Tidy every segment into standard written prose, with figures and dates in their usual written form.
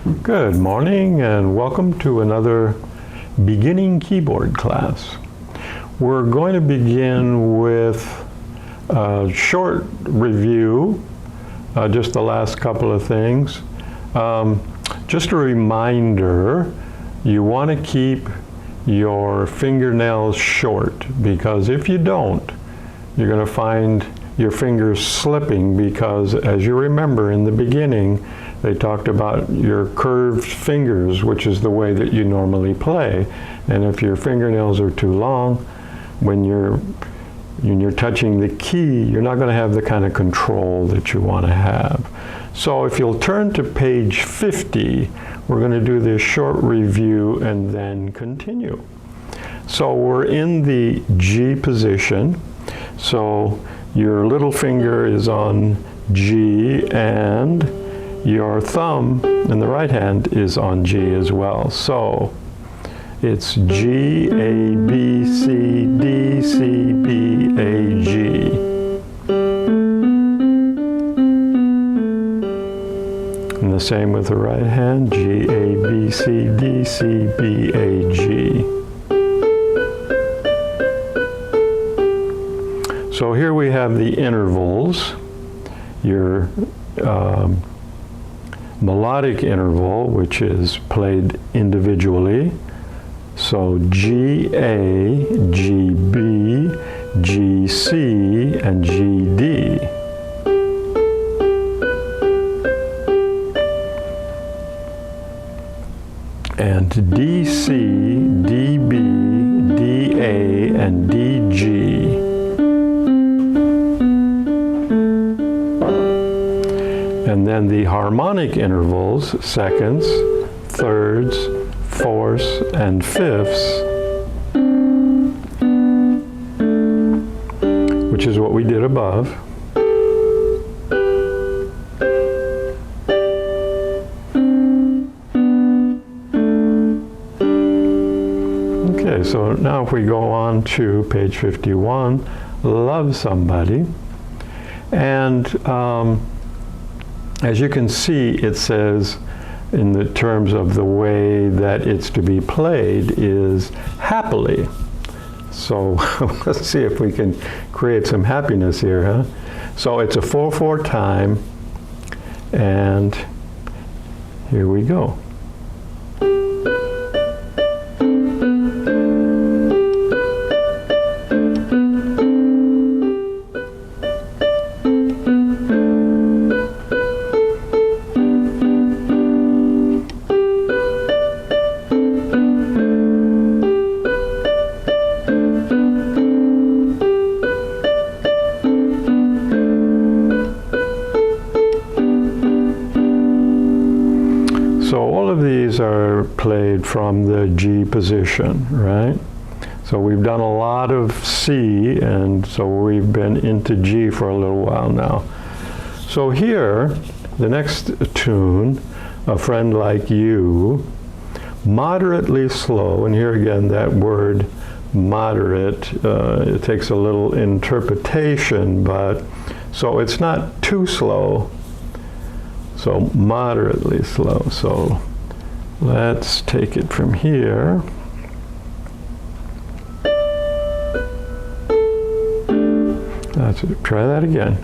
Good morning and welcome to another beginning keyboard class. We're going to begin with a short review, just the last couple of things. Just a reminder, you want to keep your fingernails short, because if you don't, you're going to find your fingers slipping, because as you remember in the beginning, they talked about your curved fingers, which is the way that you normally play. And if your fingernails are too long, when you're touching the key, you're not going to have the kind of control that you want to have. So if you'll turn to page 50, we're going to do this short review and then continue. So we're in the G position. So your little finger is on G and your thumb in the right hand is on G as well. So it's G, A, B, C, D, C, B, A, G. And the same with the right hand, G, A, B, C, D, C, B, A, G. So here we have the intervals, your melodic interval, which is played individually. So G, A, G, B, G, C, and G, D. And D, C, D, B, D, A, and D, G. And then the harmonic intervals, seconds, thirds, fourths, and fifths, which is what we did above. Okay, so now if we go on to page 51, Love Somebody. And as you can see, it says, in the terms of the way that it's to be played, is happily. So let's see if we can create some happiness here, huh? So it's a 4/4 time, and here we go. Are played from the G position, right? So we've done a lot of C, and so we've been into G for a little while now. So here, the next tune, A Friend Like You, moderately slow, and here again that word moderate, it takes a little interpretation, but so it's not too slow, so moderately slow. So let's take it from here. Let's try that again.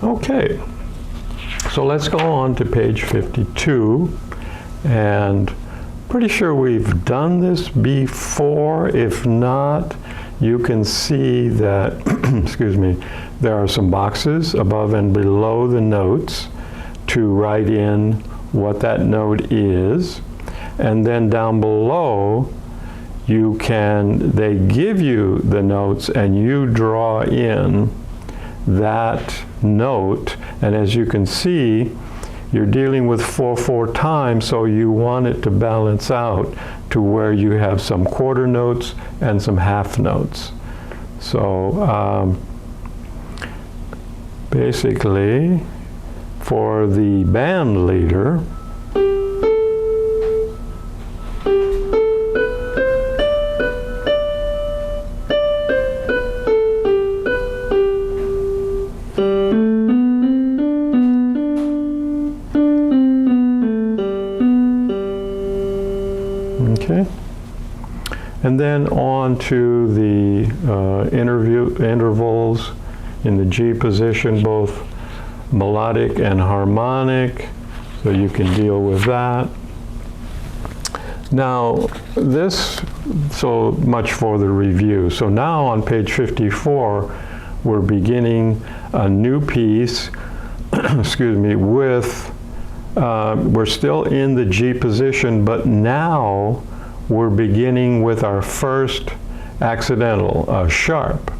Okay, so let's go on to page 52, and pretty sure we've done this before. If not, you can see that, excuse me, there are some boxes above and below the notes to write in what that note is, and then down below they give you the notes and you draw in that note. And as you can see, you're dealing with 4/4 time, so you want it to balance out to where you have some quarter notes and some half notes. So basically, for the band leader, okay, and then on to the intervals in the G position, both melodic and harmonic, so you can deal with that. Now so much for the review. So now on page 54, we're beginning a new piece, excuse me, with, we're still in the G position, but now we're beginning with our first accidental, a sharp.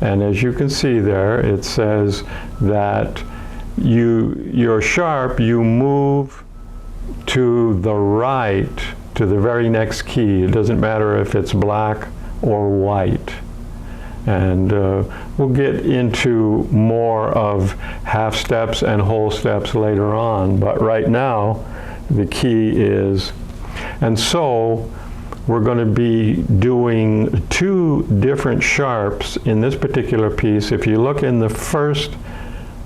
And as you can see there, it says that your sharp, you move to the right, to the very next key. It doesn't matter if it's black or white. And we'll get into more of half steps and whole steps later on, but right now the key is, and so we're going to be doing two different sharps in this particular piece. If you look in the first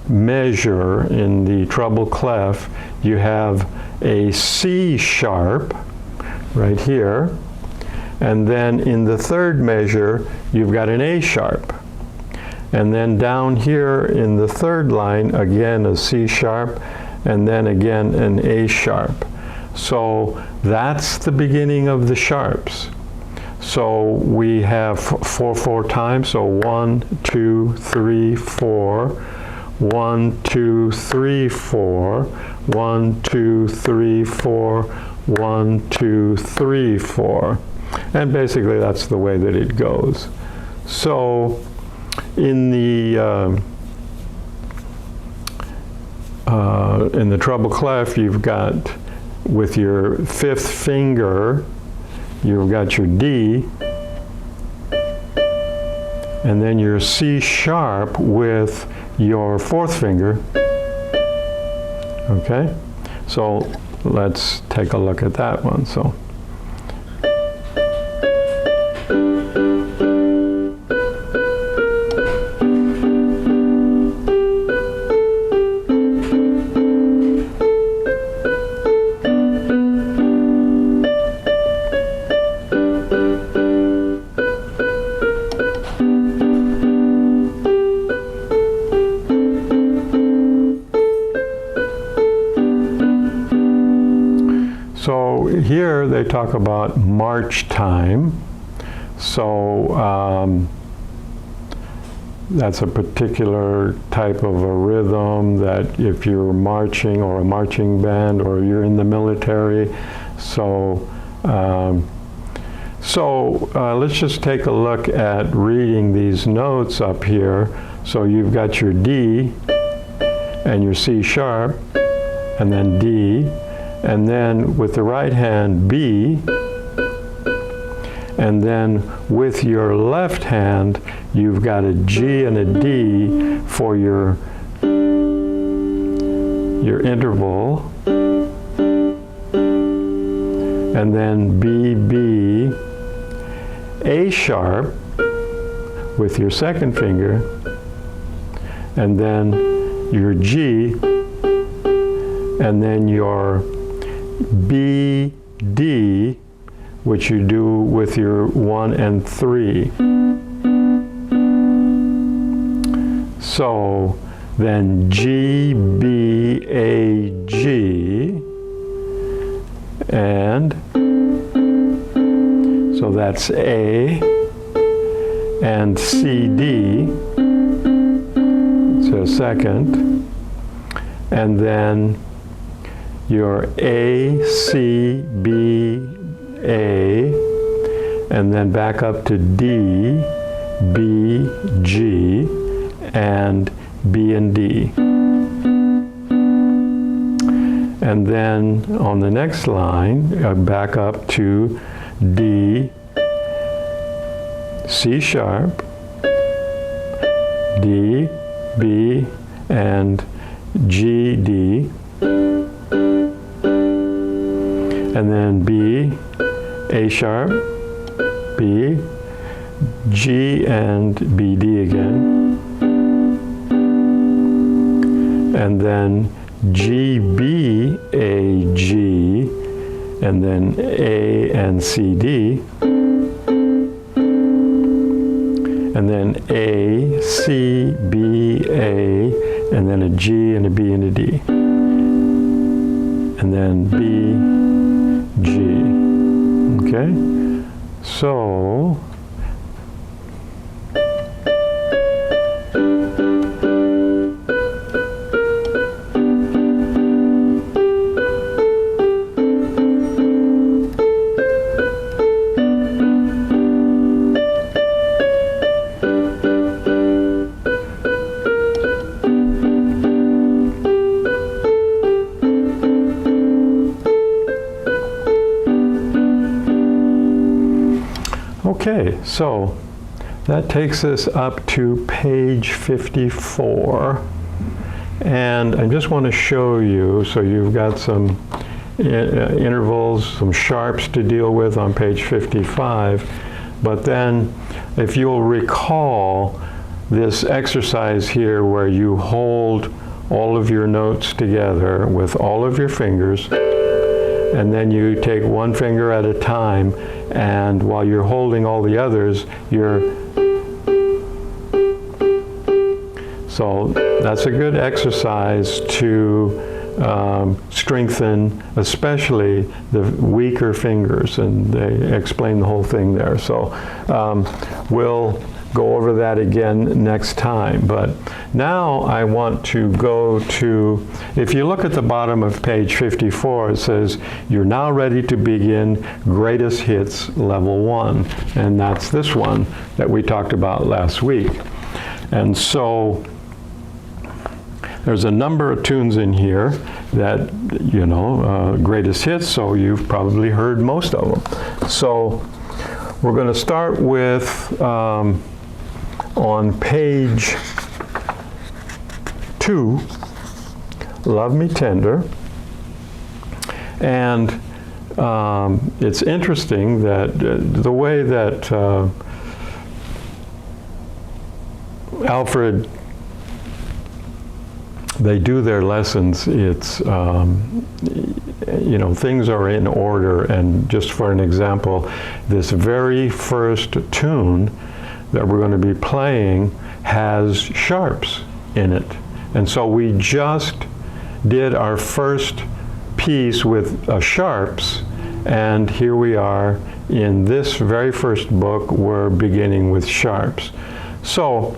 measure in the treble clef, you have a C sharp right here, and then in the third measure you've got an A sharp, and then down here in the third line again a C sharp, and then again an A sharp. So that's the beginning of the sharps. So we have 4/4 time, so 1, 2, 3, 4, 1, 2, 3, 4, 1, 2, 3, 4, 1, 2, 3, 4. And basically that's the way that it goes. So in the treble clef, you've got, with your fifth finger, you've got your D, and then your C sharp with your fourth finger. Okay, so let's take a look at that one. So here they talk about march time. So that's a particular type of a rhythm that if you're marching, or a marching band, or you're in the military. So let's just take a look at reading these notes up here. So you've got your D and your C sharp, and then D, and then with the right hand B, and then with your left hand you've got a G and a D for your interval, and then B, B, A sharp with your second finger, and then your G, and then your B, D, which you do with your 1 and 3. So then G, B, A, G, and so that's A, and C, D, so second, and then your A, C, B, A, and then back up to D, B, G, and B and D. And then on the next line, back up to D, C sharp, D, B, and G, D, and then B, A sharp, B, G, and B, D again, and then G, B, A, G, and then A and C, D, and then A, C, B, A, and then a G and a B and a D, and then B, G. Okay? So, okay, so that takes us up to page 54, and I just want to show you, so you've got some intervals, some sharps to deal with on page 55, but then if you'll recall this exercise here where you hold all of your notes together with all of your fingers, and then you take one finger at a time, and while you're holding all the others, so that's a good exercise to strengthen especially the weaker fingers, and they explain the whole thing there. So we'll go over that again next time. But now I want to go to, if you look at the bottom of page 54, it says, you're now ready to begin Greatest Hits Level 1. And that's this one that we talked about last week. And so there's a number of tunes in here that, you know, greatest hits, so you've probably heard most of them. So we're going to start with, on page 2, Love Me Tender. And it's interesting that the way that Alfred, they do their lessons, it's, you know, things are in order. And just for an example, this very first tune that we're going to be playing has sharps in it. And so we just did our first piece with sharps, and here we are in this very first book, we're beginning with sharps. So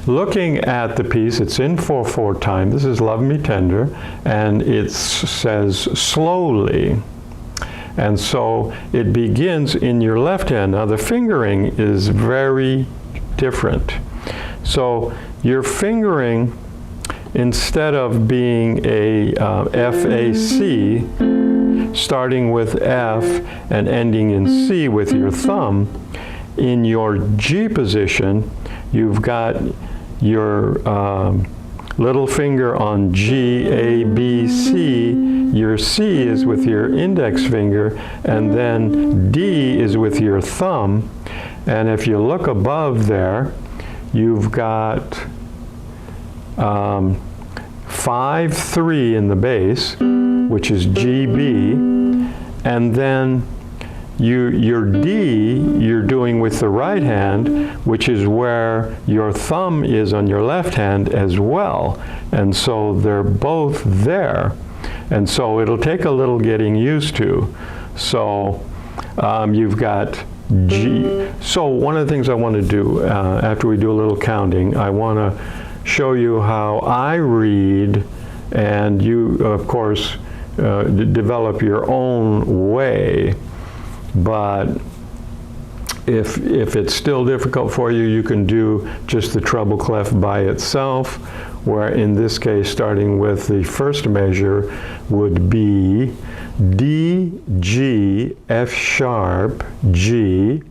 looking at the piece, it's in 4/4 time. This is Love Me Tender, and it says slowly. And so it begins in your left hand. Now the fingering is very different. So your fingering, instead of being a F-A-C, starting with F and ending in C with your thumb, in your G position, you've got your little finger on G, A, B, C. Your C is with your index finger, and then D is with your thumb. And if you look above there, you've got 5/3 in the bass, which is G, B, and then your D you're doing with the right hand, which is where your thumb is on your left hand as well. And so they're both there. And so it'll take a little getting used to. So you've got G. So one of the things I want to do after we do a little counting, I want to show you how I read and you, of course, develop your own way. But if it's still difficult for you, you can do just the treble clef by itself, where in this case, starting with the first measure would be D, G, F sharp, G,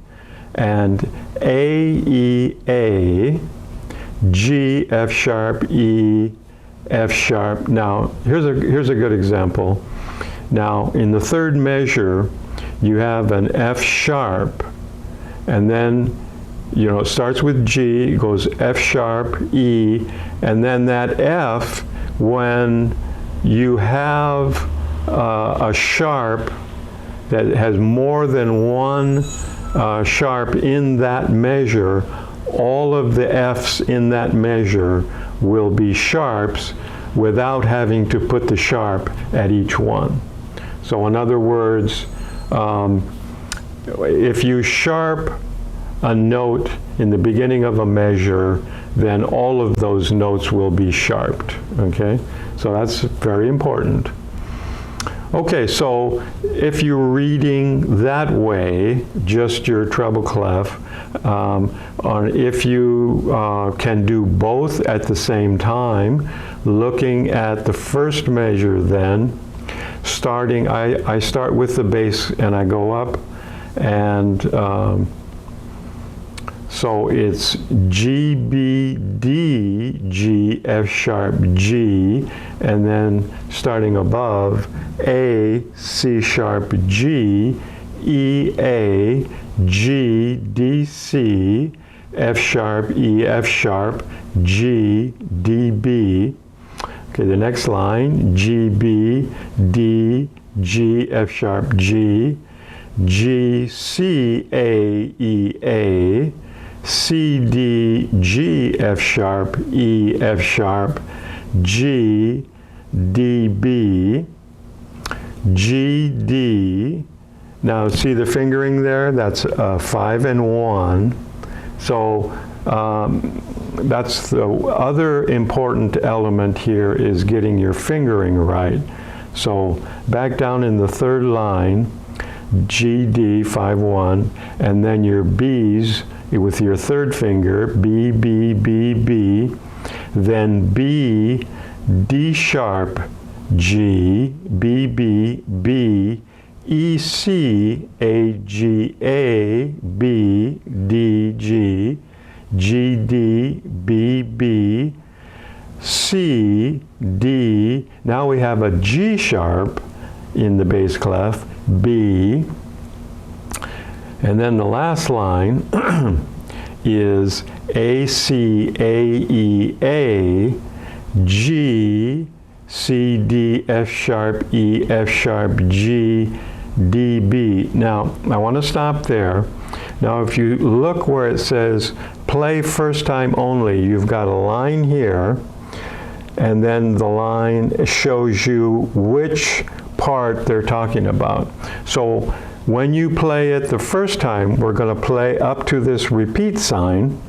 and A, E, A, G, F sharp, E, F sharp. Now, here's a good example. Now, in the third measure, you have an F sharp, and then, you know, it starts with G, goes F sharp, E, and then that F, when you have a sharp that has more than one sharp in that measure, all of the F's in that measure will be sharps without having to put the sharp at each one. So in other words, if you sharp a note in the beginning of a measure, then all of those notes will be sharped, okay? So that's very important. Okay, so if you're reading that way, just your treble clef, if you can do both at the same time, looking at the first measure then, starting, I start with the bass and I go up, and so it's G, B, D, G, F sharp, G, and then starting above, A, C sharp, G, E, A, G, D, C, F sharp, E, F sharp, G, D, B. Okay, the next line, G, B, D, G, F sharp, G, G, C, A, E, A, C, D, G, F sharp, E, F sharp, G, D, B, G, D. Now see the fingering there? That's 5 and 1. So that's the other important element here, is getting your fingering right. So back down in the third line, G, D, 5, 1, and then your B's with your third finger, B, B, B, B, then B, D sharp, G, B, B, B, E, C, A, G, A, B, D, G, G, D, B, B, C, D. Now we have a G sharp in the bass clef, B, and then the last line is A, C, A, E, A, G, C, D, F sharp, E, F sharp, G, D, B. Now, I want to stop there. Now, if you look where it says play first time only, you've got a line here, and then the line shows you which part they're talking about. So when you play it the first time, we're going to play up to this repeat sign,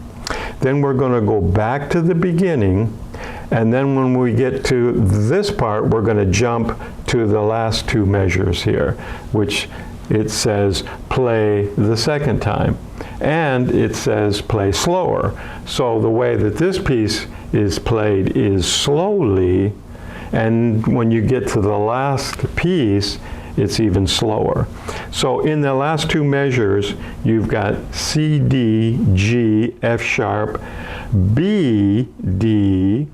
then we're going to go back to the beginning, and then when we get to this part, we're going to jump to the last two measures here, which it says play the second time, and it says play slower. So the way that this piece is played is slowly, and when you get to the last piece, it's even slower. So in the last two measures, you've got C, D, G, F sharp, B, D,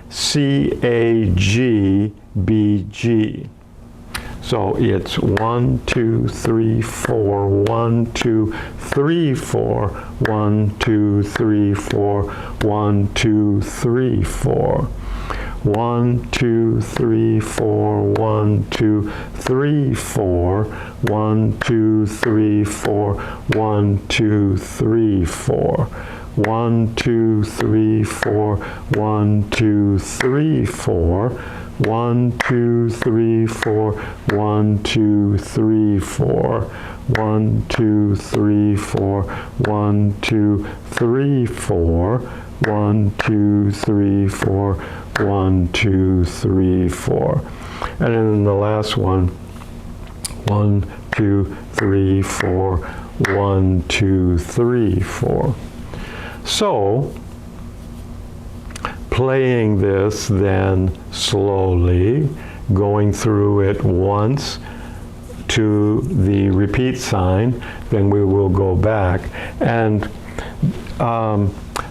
C, A, G, B, G. So it's 1, 2, 3, 4, 1, 2, 3, 4, 1, 2, 3, 4, 1, 2, 3, 4. 1, 2, 3, 4, 1, 2, 3, 4, 1, 2, 3, 4, 1, 2, 3, 4. 1, 2, 3, 4, 1, 2, 3, 4. 1, 2, 3, 4, 1, 2, 3, 4. 1, 2, 3, 4, 1, 2, 3, 4. 1, 2, 3, 4, 1, 2, 3, 4. And then the last one, 1, 2, 3, 4, 1, 2, 3, 4. So, playing this then slowly, going through it once to the repeat sign, then we will go back. And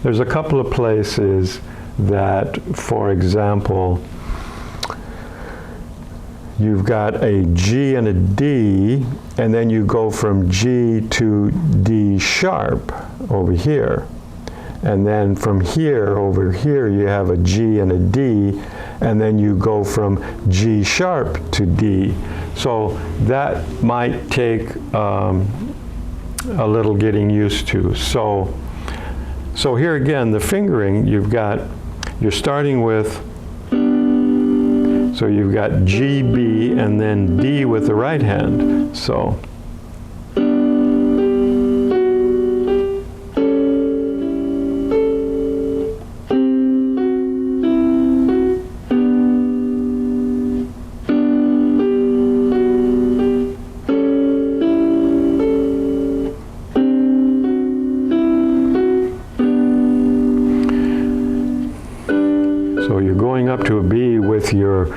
there's a couple of places that, for example, you've got a G and a D, and then you go from G to D sharp over here. And then from here, over here, you have a G and a D, and then you go from G sharp to D. So that might take a little getting used to. So here again, the fingering, you're starting with, so you've got G, B, and then D with the right hand. So. So you're going up to a B with your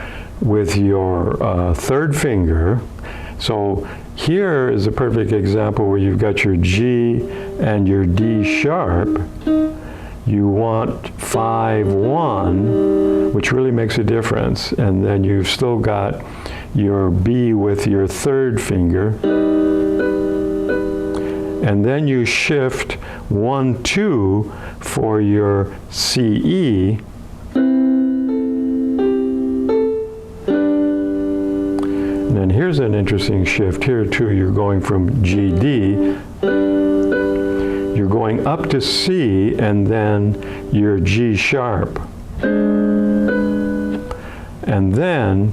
third finger. So here is a perfect example where you've got your G and your D sharp. You want 5, 1, which really makes a difference. And then you've still got your B with your third finger. And then you shift 1, 2 for your CE. And here's an interesting shift. Here too, you're going from GD, you're going up to C, and then your G sharp. And then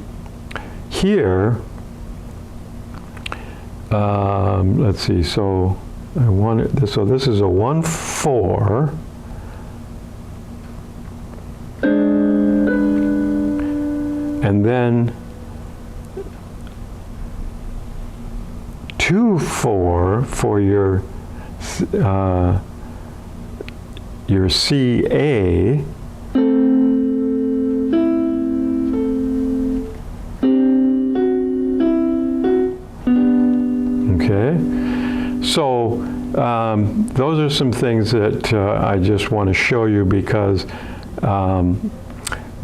here, let's see, so so this is a 1, 4. And then 2, 4 for your CA. Okay, so those are some things that I just want to show you, because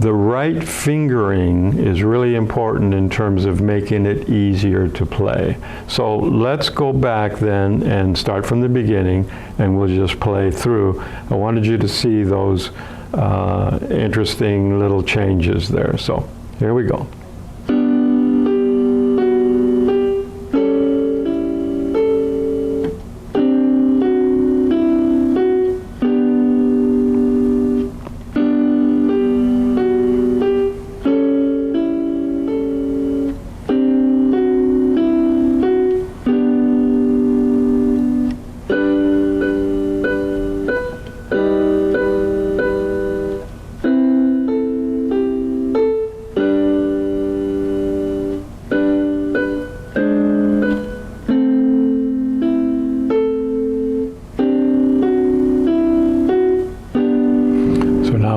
the right fingering is really important in terms of making it easier to play. So let's go back then and start from the beginning, and we'll just play through. I wanted you to see those interesting little changes there. So here we go.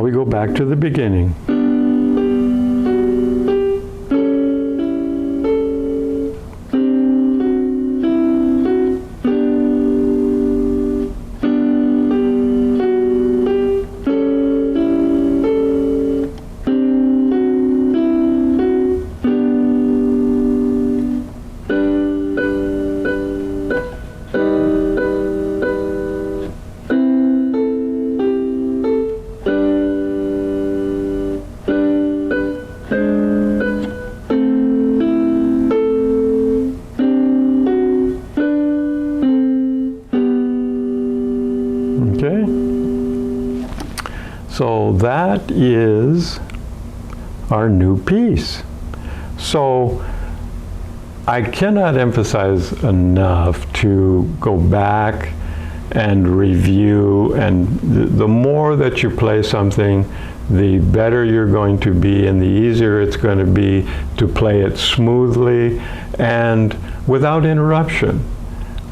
We go back to the beginning. So that is our new piece. So I cannot emphasize enough to go back and review, and the more that you play something, the better you're going to be and the easier it's going to be to play it smoothly and without interruption,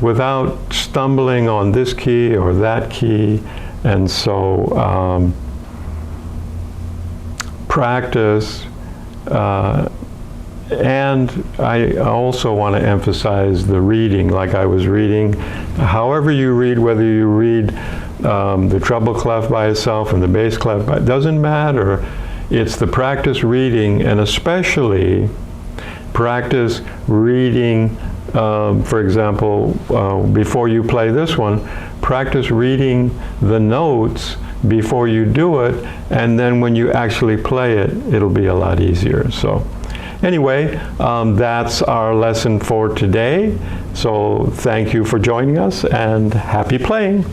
without stumbling on this key or that key. And so practice, and I also want to emphasize the reading, like I was reading. However you read, whether you read the treble clef by itself and the bass clef, it doesn't matter. It's the practice reading, and especially practice reading, for example, before you play this one, practice reading the notes before you do it, and then when you actually play it, it'll be a lot easier. So anyway, that's our lesson for today. So thank you for joining us, and happy playing.